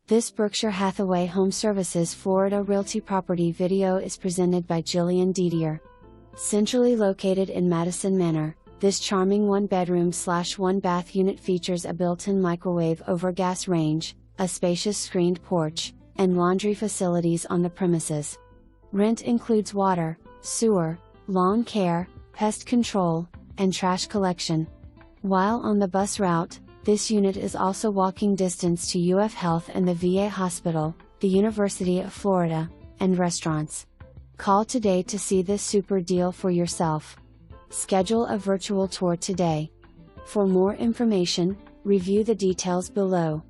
This Berkshire Hathaway HomeServices Florida Realty property video is presented by Jillian Dedier. Centrally located in Madison Manor, this charming one-bedroom/one-bath unit features a built-in microwave over gas range, a spacious screened porch, and laundry facilities on the premises. Rent includes water, sewer, lawn care, pest control, and trash collection. While on the bus route, this unit is also walking distance to UF Health and the VA Hospital, the University of Florida, and restaurants. Call today to see this super deal for yourself. Schedule a virtual tour today. For more information, review the details below.